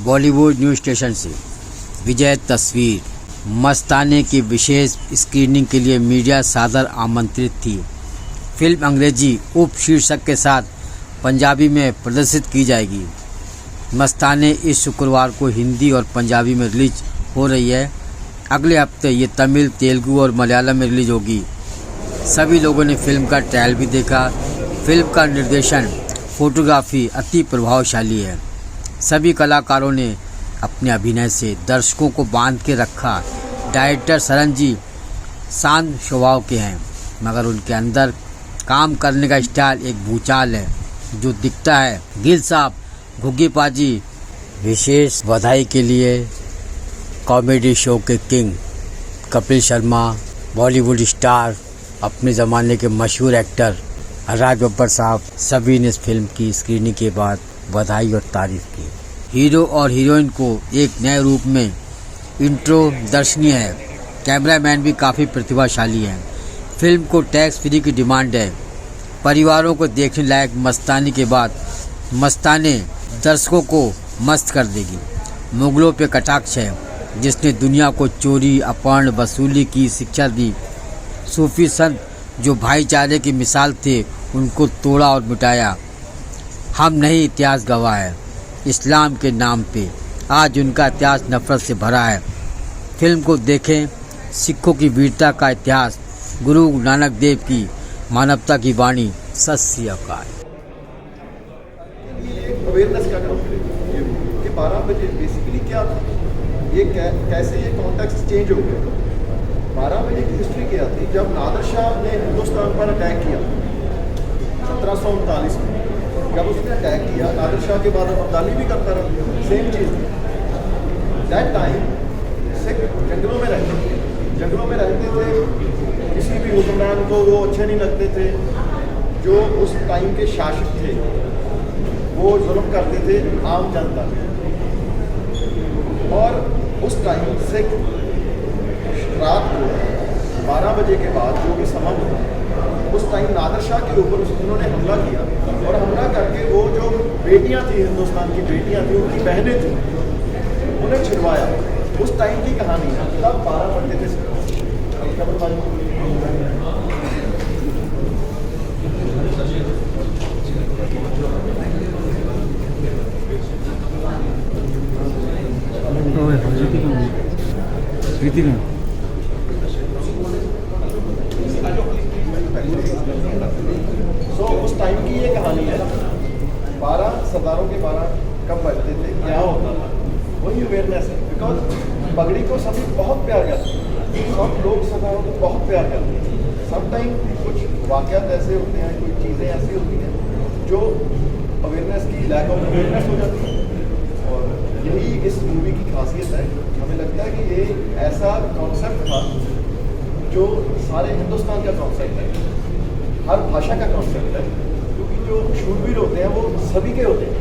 Bollywood news station से विजय तस्वीर। मस्ताने की विशेष स्क्रीनिंग के लिए मीडिया सादर आमंत्रित थी। फिल्म अंग्रेजी उप शीर्षक के साथ पंजाबी में प्रदर्शित की जाएगी। मस्ताने इस शुक्रवार को हिंदी और पंजाबी में रिलीज हो रही है। अगले हफ्ते ये तमिल, तेलुगु और मलयालम में रिलीज होगी। सभी लोगों ने फिल्म का ट्रायल भी देखा। फिल्म का निर्देशन, फोटोग्राफी अति प्रभावशाली है। सभी कलाकारों ने अपने अभिनय से दर्शकों को बांध के रखा। डायरेक्टर सरन जी शांत स्वभाव के हैं, मगर उनके अंदर काम करने का स्टाइल एक भूचाल है जो दिखता है। गिल साहब, घुग्गी पाजी, विशेष बधाई के लिए कॉमेडी शो के किंग कपिल शर्मा, बॉलीवुड स्टार, अपने ज़माने के मशहूर एक्टर राज बब्बर साहब, सभी ने इस फिल्म की स्क्रीनिंग के बाद बधाई और तारीफ की। हीरो और हीरोइन को एक नए रूप में इंट्रो दर्शनीय है। कैमरामैन भी काफ़ी प्रतिभाशाली हैं। फिल्म को टैक्स फ्री की डिमांड है। परिवारों को देखने लायक मस्तानी के बाद मस्ताने दर्शकों को मस्त कर देगी। मुगलों पे कटाक्ष है, जिसने दुनिया को चोरी, अपहरण, वसूली की शिक्षा दी। सूफी संत जो भाईचारे की मिसाल थे, उनको तोड़ा और मिटाया। हम नहीं, इतिहास गवाह है। इस्लाम के नाम पे आज उनका इतिहास नफरत से भरा है। फिल्म को देखें। सिखों की वीरता का इतिहास, गुरु नानक देव की मानवता की वाणी। सत श्री अकाल। अवेयरनेस का काम करेगी कि 12 बजे बेसिकली क्या था, ये कैसे ये कॉन्टेक्स्ट चेंज हो गया। 12 बजे की हिस्ट्री क्या थी? जब नादिर शाह ने हिंदुस्तान पर अटैक किया 1739 में, जब उसने अटैक किया, नादिर शाह के बाद अब्दाली भी करता रहा, same cheese. That time Sikh जंगलों में रहते थे, किसी भी हुक्मरान को वो अच्छे नहीं लगते थे। जो उस टाइम के शासक थे वो जुल्म करते थे आम जनता पे। और उस टाइम सिख रात को 12 बजे के बाद जो भी समय था, उस टाइम नादिर शाह के ऊपर उन्होंने हमला किया। और हमला करके वो जो बेटियां थी, हिंदुस्तान की बेटियां थी, उनकी बहनें थी, उन्हें छिड़वाया। उस टाइम की कहानी है। तब 12 पढ़ते थे। उस टाइम की ये कहानी है। 12 सरदारों के 12 कब बजते थे, क्या होता था, वही अवेयरनेस है। बिकॉज पगड़ी को सभी बहुत प्यार करते हैं, सब लोग सरदारों को बहुत प्यार करते हैं। सब टाइम कुछ वाक़यात ऐसे होते हैं, कुछ चीज़ें ऐसी होती हैं जो अवेयरनेस की लैक ऑफ अवेयरनेस हो जाती है। और यही इस मूवी की खासियत है। हमें लगता है कि ये ऐसा कॉन्सेप्ट था जो सारे हिंदुस्तान का कॉन्सेप्ट है, हर भाषा का कॉन्सेप्ट है। क्योंकि जो शूरवीर होते हैं वो सभी के होते हैं।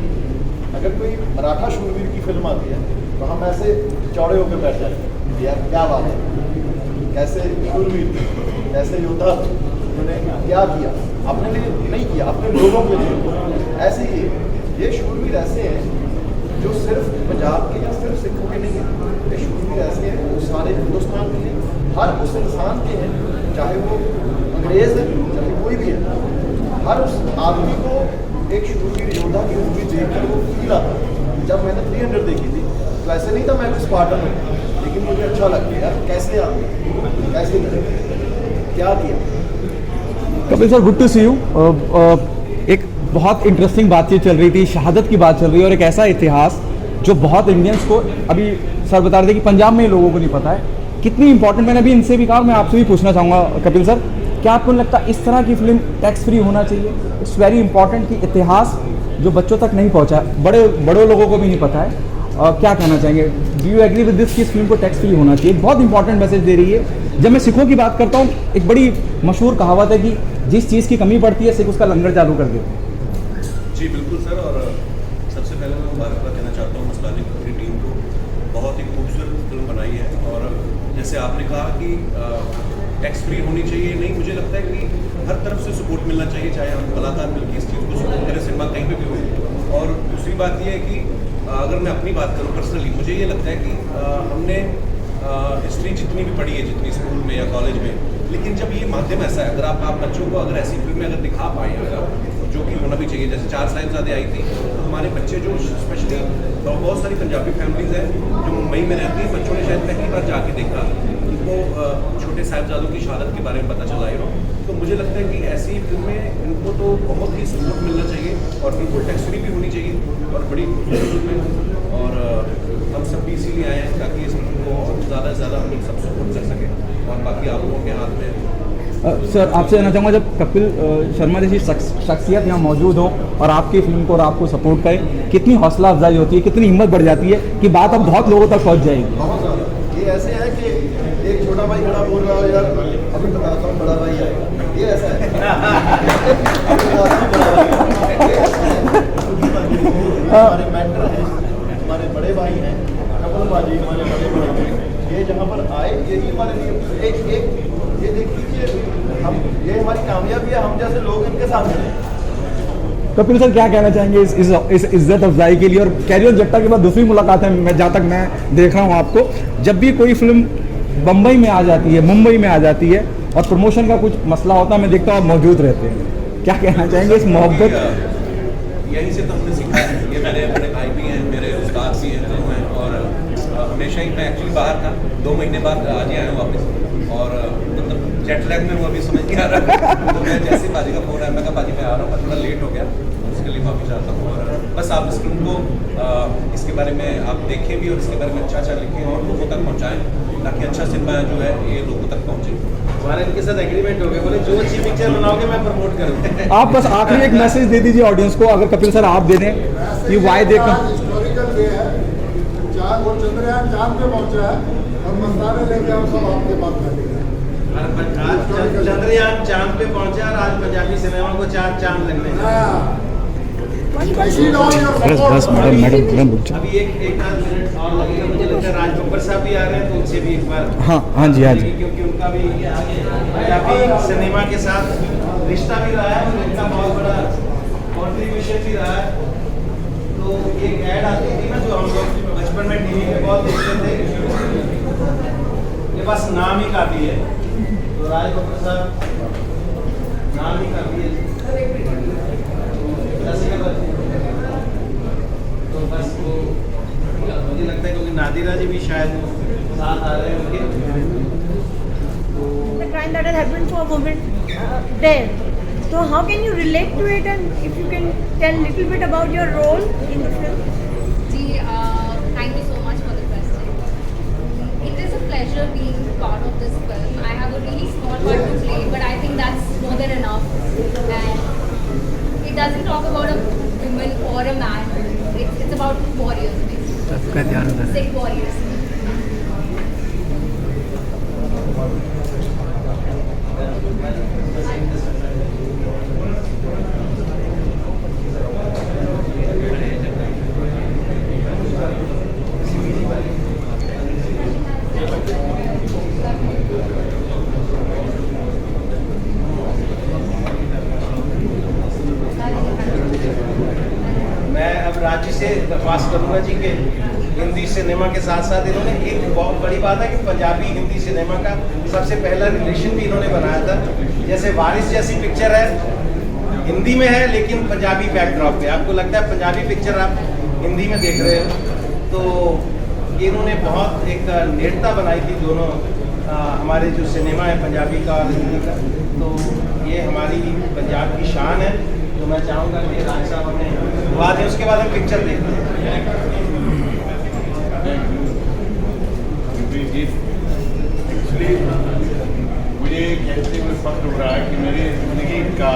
अगर कोई मराठा शूरवीर की फिल्म आती है तो हम ऐसे चौड़े होकर बैठ जाते हैं, यार क्या बात है, कैसे शूरवीर, कैसे योद्धा, उन्होंने क्या किया, अपने लिए नहीं किया, अपने लोगों के लिए। ऐसे ही ये शूरवीर ऐसे हैं जो सिर्फ पंजाब के या सिर्फ सिखों के नहीं हैं। ये शूरवीर ऐसे हैं जो सारे हिंदुस्तान के हैं, हर उस इंसान के हैं, चाहे वो अंग्रेज़ है, चाहे कोई भी है। हर उस आदमी को एक शूरवीर योद्धा की मूवी देखकर वो फील आता है। जब मैंने 300 देखी थी तो ऐसे नहीं था मैं कुछ स्पार्टन हूँ, लेकिन मुझे अच्छा लगता है यार कैसे आदमी कैसे क्या किया। Kapil sir, good to see you. एक बहुत इंटरेस्टिंग बातचीत चल रही थी, शहादत की बात चल रही है, और एक ऐसा इतिहास जो बहुत इंडियंस को, अभी सर बता रहे थे कि पंजाब में लोगों को नहीं पता है कितनी इंपॉर्टेंट। मैंने अभी इनसे भी कहा, मैं आपसे भी पूछना चाहूँगा कपिल सर, क्या आपको लगता है इस तरह की फिल्म टैक्स फ्री होना चाहिए? इट्स वेरी इंपॉर्टेंट कि इतिहास जो बच्चों तक नहीं पहुँचा, बड़े लोगों को भी नहीं पता है। क्या कहना चाहेंगे? Do you agree with this कि इस फिल्म को टैक्स फ्री होना चाहिए? बहुत इंपॉर्टेंट मैसेज दे रही है। जब मैं सिखों की बात करता हूँ, एक बड़ी मशहूर कहावत है कि जिस चीज़ की कमी पड़ती है सिख उसका लंगर चालू कर देते हैं। जी बिल्कुल सर। और सबसे पहले मैं मुबारकबाद कहना चाहता हूँ मस्तानी की पूरी टीम को। बहुत ही खूबसूरत फिल्म बनाई है। और जैसे आपने कहा कि टैक्स फ्री होनी चाहिए, नहीं, मुझे लगता है कि हर तरफ से सपोर्ट मिलना चाहिए, चाहे हम कलाकार मिलकर इस चीज़ को सपोर्ट करें, सिनेमा कहीं पर भी हो। और दूसरी बात यह है कि अगर मैं अपनी बात करूँ पर्सनली, मुझे ये लगता है कि हमने हिस्ट्री जितनी भी पढ़ी है, जितनी स्कूल में या कॉलेज में, लेकिन जब ये माध्यम ऐसा है, अगर आप बच्चों को अगर ऐसी फिल्में अगर दिखा पाए, अगर जो कि होना भी चाहिए, जैसे 4 साहिबजादे आई थी, तो हमारे बच्चे जो स्पेशली बहुत सारी पंजाबी फैमिलीज हैं जो मुंबई में रहती हैं, बच्चों ने शायद पहली बार जाके देखा, उनको छोटे साहिबजादों की शहादत के बारे में पता चला है। तो मुझे लगता है कि ऐसी फिल्में इनको तो बहुत ही सपोर्ट मिलना चाहिए और बिल्कुल टैक्स फ्री भी होनी चाहिए और बड़ी खूबसूरत फिल्में, और हम सब भी इसीलिए आए हैं ताकि इस फिल्म को और ज़्यादा से ज़्यादा हम लोग सब सपोर्ट कर सकें, और बाकी आप लोगों के हाथ में है। सर आपसे जानना चाहूँगा, जब कपिल शर्मा जैसी शख्सियत यहाँ मौजूद हो और आपकी फिल्म को और आपको सपोर्ट करें, कितनी हौसला अफजाई होती है, कितनी हिम्मत बढ़ जाती है कि बात अब बहुत लोगों तक पहुँच जाएगी। बहुत ज़्यादा। ये ऐसे है कि एक छोटा भाई खड़ा बोल रहा हो, यार अभी बताता हूँ बड़ा भाई आएगा, ये ऐसा है। हमारे मेंटर हैं, हमारे बड़े भाई हैं, कपिल बाजी हमारे बड़े भाई हैं, ये जहाँ पर आए यही हमारे लिए एक ये देख लीजिए, हम ये हमारी कामयाबी है, हम जैसे लोग इनके सामने हैं। कपिल सर क्या कहना चाहेंगे इस इज्जत अफजाई के लिए? और कैरी ऑन जट्टा के बाद दूसरी मुलाकात है, मैं जहाँ तक मैं देख रहा हूँ आपको, जब भी कोई फिल्म बम्बई में आ जाती है, मुंबई में आ जाती है और प्रमोशन का कुछ मसला होता है, मैं देखता हूँ आप मौजूद रहते हैं, क्या कहना चाहेंगे इस मोहब्बत? यहीं से तो हमने सीखा है, ये मेरे बड़े भाई भी हैं, मेरे उस्ताद भी हैं, और हमेशा ही मैं एक्चुअली बाहर था, 2 महीने बाद आज ही आया हूँ वापस, और मतलब जेट लैग में हूँ, अभी समझ नहीं आ रहा। तो मैं जैसे बाजी का फोन आया, मैं कहा बाजी मैं आ रहा हूँ, मैं थोड़ा लेट हो गया, उसके लिए माफ़ी चाहता हूँ। और बस आप इस फिल्म को इसके बारे में आप देखें भी और इसके बारे में अच्छा लिखें और लोगों तक पहुँचाएँ, ताकि अच्छा सिनेमा जो है ये लोगों तक पहुँचे। हमारे इनके साथ एग्रीमेंट हो गया, बोले जो अच्छी पिक्चर बनाओगे मैं प्रमोट करूँगा। आप बस आखिरी एक मैसेज दे दीजिए ऑडियंस को, अगर कपिल सर आप दे दें कि वाई देखना। हिस्टोरिकल डे है, चांद और चंद्रयान चांद पे पहुंचा है और मस्ताने लेके हम सब आपके बात करेंगे। आज चंद्रयान चांद पे पहुंचा और आज पंजाबी सिनेमा को 4 चांद लगने हैं। बस मैडम अभी एक आध मिनट और लगेगा, मुझे लगता है राज बब्बर साहब भी आ रहे हैं, तो उनसे भी एक बार हाँ जी, क्योंकि उनका भी पंजाबी सिनेमा के साथ रिश्ता भी रहा है और उनका बहुत बड़ा कॉन्ट्रीब्यूशन भी रहा है। तो एक ऐड आती थी ना, जो हम लोग बचपन में टीवी पे बहुत देखते थे, ये बस नाम ही काफ़ी है। तो राज बब्बर साहब नाम ही काफ़ी है, तो बस वो मुझे लगता है क्योंकि नादिरा जी भी शायद साथ आ रहे हैं उनके। The crime that has happened to a woman there. So how can you relate to it, and if you can tell little bit about your role in the film? Ji, thank you so much for the question. It is a pleasure being part of this film. I have a really small part to play, but I think that's more than enough. And it doesn't talk about a woman or a man. It's about warriors, basically. Sikh warriors. मैं अब राज्य से दरख्वास्त करूँगा जी के Hindi cinema के साथ साथ इन्होंने एक बहुत बड़ी बात है कि पंजाबी हिंदी सिनेमा का सबसे पहला रिलेशन भी इन्होंने बनाया था। जैसे वारिस जैसी पिक्चर है, हिंदी में है लेकिन पंजाबी बैकड्रॉप पे, आपको लगता है पंजाबी पिक्चर आप हिंदी में देख रहे हो, तो इन्होंने बहुत एक नेड़ता बनाई थी दोनों हमारे जो सिनेमा है पंजाबी का और हिंदी का। तो ये हमारी पंजाब की शान है। तो मैं चाहूँगा कि राज साहब हमें दुआ दें, उसके बाद हम पिक्चर देखते हैं। एक्चुअली मुझे कहते हुए फख्र हो रहा है कि मेरी ज़िंदगी का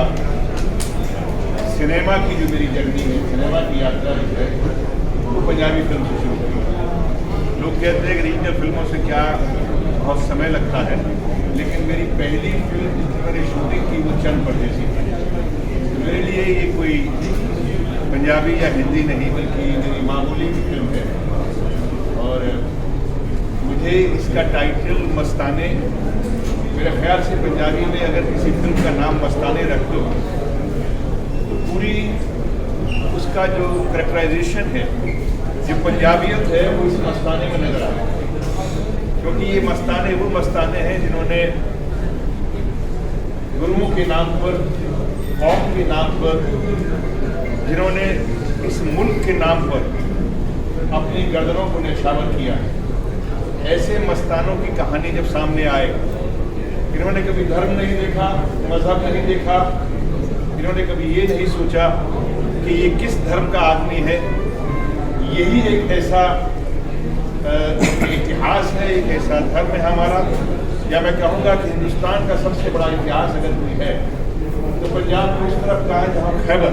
सिनेमा की जो मेरी जर्नी है, सिनेमा की यात्रा जो है वो पंजाबी फिल्म से शुरू हुई। लोग कहते हैं कि रीजनल फिल्मों से क्या बहुत समय लगता है, लेकिन मेरी पहली फिल्म जिसकी मैंने शूटिंग की वो चंद परदेसी थी। तो मेरे लिए ये कोई पंजाबी या हिंदी नहीं बल्कि मेरी मामूली की फिल्म है। और मुझे इसका टाइटल मस्ताने, मेरे ख्याल से पंजाबी में अगर किसी फिल्म का नाम मस्ताने रख दो तो पूरी उसका जो करेक्टराइजेशन है जो पंजाबियत है वो इस मस्ताने में नजर आ रही है, क्योंकि ये मस्ताने वो मस्ताने हैं जिन्होंने गुरुओं के नाम पर, कौम के नाम पर, जिन्होंने इस मुल्क के नाम पर अपनी गर्दनों को न्यौछावर किया है। ऐसे मस्तानों की कहानी जब सामने आए, इन्होंने कभी धर्म नहीं देखा, मजहब नहीं देखा, इन्होंने कभी ये नहीं सोचा कि ये किस धर्म का आदमी है। यही एक ऐसा इतिहास है, एक ऐसा धर्म है हमारा, या मैं कहूँगा कि हिंदुस्तान का सबसे बड़ा इतिहास अगर कोई है तो पंजाब को इस तरफ का है जहाँ खैबर,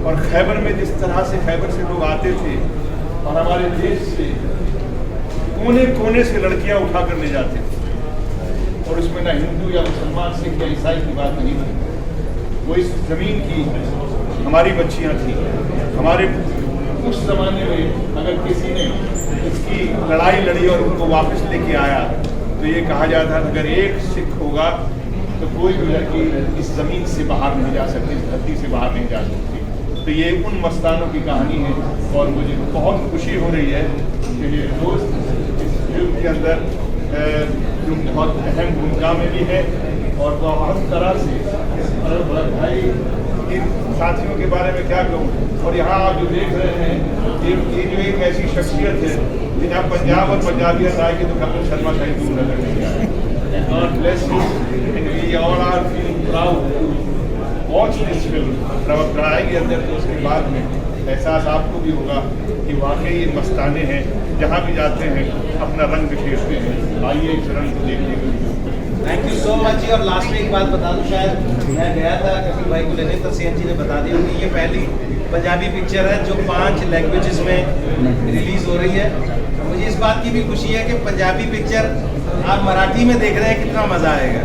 और खैबर में जिस तरह से खैबर से लोग आते थे और हमारे देश से कोने कोने से लड़कियाँ उठा कर ले जाते थे, और उसमें ना हिंदू या मुसलमान, सिख या ईसाई की बात नहीं थी। वो इस ज़मीन की हमारी बच्चियाँ थी। हमारे उस ज़माने में अगर किसी ने इसकी लड़ाई लड़ी और उनको वापस लेके आया तो ये कहा जाता था अगर एक सिख होगा तो कोई भी लड़की इस ज़मीन से बाहर नहीं जा सकती, इस धरती से बाहर नहीं जा सकती। तो ये उन मस्तानों की कहानी है, और मुझे बहुत खुशी हो रही है कि ये दोस्त इस फिल्म के अंदर जो बहुत अहम भूमिका में भी है, और बहुत तरह से भाई इन साथियों के बारे में क्या कहूँ। और यहाँ आप जो देख रहे हैं ये जो एक ऐसी शख्सियत है जिन्हें आप पंजाब और पंजाबियत आएगी तो कपिल शर्मा कहीं दूर नजर नहीं आए। God bless you and we all are feeling proud to watch this film. जब आप आएंगे अंदर तो उसके बाद में एहसास आपको भी होगा कि वाकई ये मस्ताने हैं, जहाँ भी जाते हैं अपना रंग बिखेरते हैं। आइए इस रंग को देखिए। थैंक यू सो मच जी। और लास्ट में एक बात बता दूं, शायद मैं गया था कपिल भाई को लेने तो सीएम जी ने बता दिया कि ये पहली पंजाबी पिक्चर है जो 5 लैंग्वेजेस में रिलीज़ हो रही है। मुझे इस बात की भी खुशी है कि पंजाबी पिक्चर आप मराठी में देख रहे हैं, कितना मज़ा आएगा।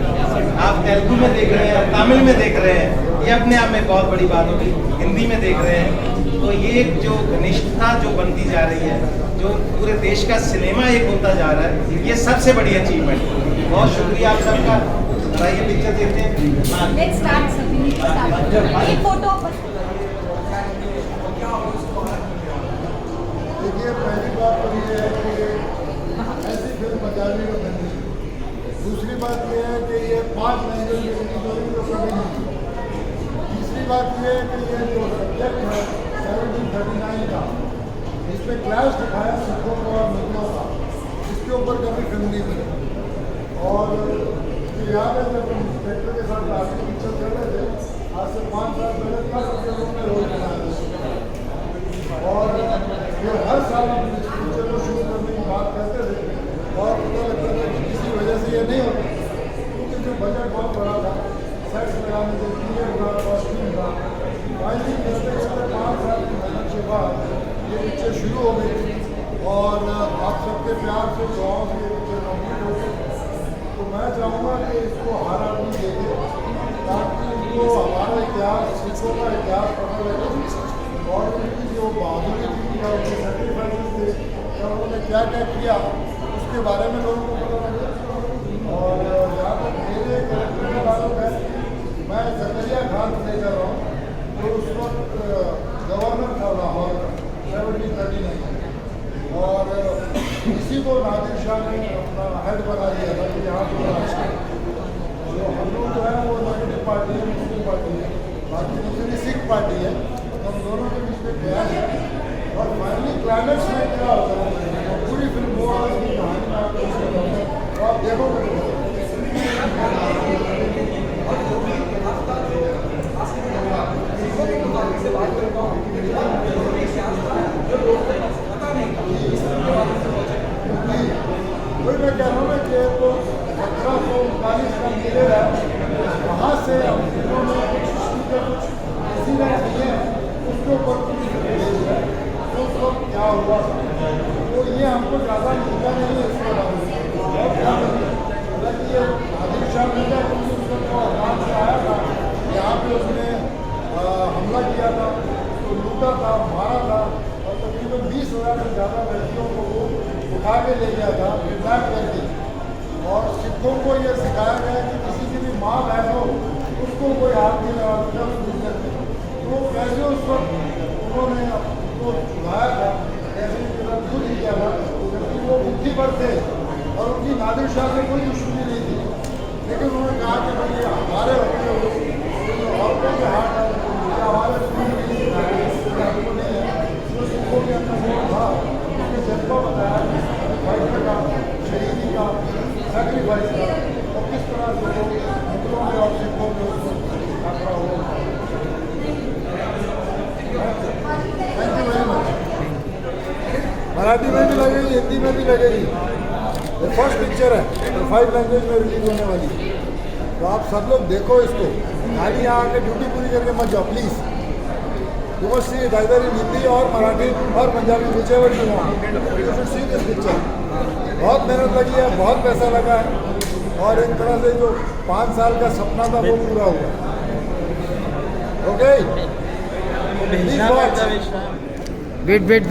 आप तेलुगु में देख रहे हैं, आप तमिल में देख रहे हैं, ये अपने आप में बहुत बड़ी बात होगी। हिंदी में देख रहे हैं, तो ये जो घनिष्ठता जो बनती जा रही है, जो पूरे देश का सिनेमा एक होता जा रहा है, ये सबसे बड़ी अचीवमेंट। बहुत शुक्रिया आप सबका। ये पिक्चर देखते हैं। Let's start, sir. We need to start. एक फोटो देखिए, पहली बात तो ये है कि ऐसी फिल्म पंजाबी में बनी। दूसरी बात ये है कि ये 5 लैंग्वेज में रिलीज हो रही है, कभी नहीं। तीसरी बात ये है कि ये जो सब्जेक्ट है 1739 का, इसमें क्लैश दिखाया सिखों का और मुगलों का, इसके ऊपर कभी फिल्म नहीं बनी। और याद है जब हम इंस्पेक्टर के साथ आगे पिक्चर कर रहे थे, आज से 5 साल पहले 10 फिल्मों में रोल बनाया था। और ये हर साल हम इस पिक्चर को शुरू करने की बात करते थे, और पता लगता था कि किसी वजह से ये नहीं होता, क्योंकि जो बजट बहुत बड़ा था, सेट्स लगाने के लिए कॉस्ट्यूम था। फाइनली करते करते 5 साल की मेहनत के बाद ये पिक्चर शुरू हो गई, और आप सबके प्यार से दुआओं से ये पिक्चर कम्प्लीट हो गई। तो मैं चाहूँगा कि इसको हर आदमी देखे, ताकि उनको हमारा इतिहास, सिखों का इतिहास पता लगे, और उनकी जो बहादुरी थी या उनके सेक्रीफाइस थे या उन्होंने क्या क्या किया उसके बारे में लोगों को पता लगे। और जहाँ तक मेरे कैरेक्टर का ताल्लुक है, मैं जकरिया खान प्ले कर रहा हूँ, जो उस वक्त गवर्नर था लाहौर का 1739 में, और इसी को नादिर शाह ने अपना हेड बना दिया था कि यहाँ पर जो हम लोग जो है वो नेगेटिव पार्टी है, मुस्लिम पार्टी है, बाकी दूसरी सिख पार्टी है, हम दोनों के बीच में प्रयास है। और फाइनली क्लाइमेक्स में क्या होता है, और पूरी फिल्म वो की कहानी में आपको उसमें बताऊंगा, तो आप देखोगे। वही मैं कह रहा हूँ ना कि तो 1739 का मेले है, वहाँ से हम फिल्मों में कुछ ऐसी बात नहीं है, उसके ऊपर उस वक्त क्या हुआ, तो ये हमको ज़्यादा मिलता नहीं है इसके बारे में। और क्या हालांकि ये नादिर शाह मिला, क्योंकि उस वक्त वो अफगान से आया था, यहाँ पे उसने हमला किया था, तो लूटा था, मारा था, और तकरीबन 20,000 से ज़्यादा लड़कियों को वो उठा के ले गया था, किडनैप करके। और सिखों को ये सिखाया गया कि किसी की भी माँ बहन हो उसको कोई हाथ नहीं लगा सकता, तो कैसे उस वक्त उन्होंने उसको छुड़ाया था, कैसे किया था, क्योंकि वो मुक्ति पर थे और उनकी नादिर शाह से कोई दुश्मनी नहीं थी, लेकिन उन्होंने कहा कि भाई ये हमारे अपने औरतों के हाथ है, हमारे आपको नहीं है, जो सिखों के अंदर वो था, उसके जज्बा बताया फाइट का, शहीदी का, सेक्रीफाइस का, और किस तरह से वो मुगलों में और सिखों में उसको खतरा हुआ। Thank you very much. Marathi में भी लगेगी, हिंदी में भी लगेगी। ये फर्स्ट पिक्चर है तो 5 लैंग्वेज में रिलीज होने वाली, तो आप सब लोग देखो इसको, खाली यहाँ आके ड्यूटी पूरी करके मत जाओ please. You must see it either in Hindi और मराठी और Punjabi, which ever you want, you should see this picture. बहुत मेहनत लगी है, बहुत पैसा लगा है, और एक तरह से जो 5 साल का सपना था वो पूरा हुआ। Okay, please watch. Wait wait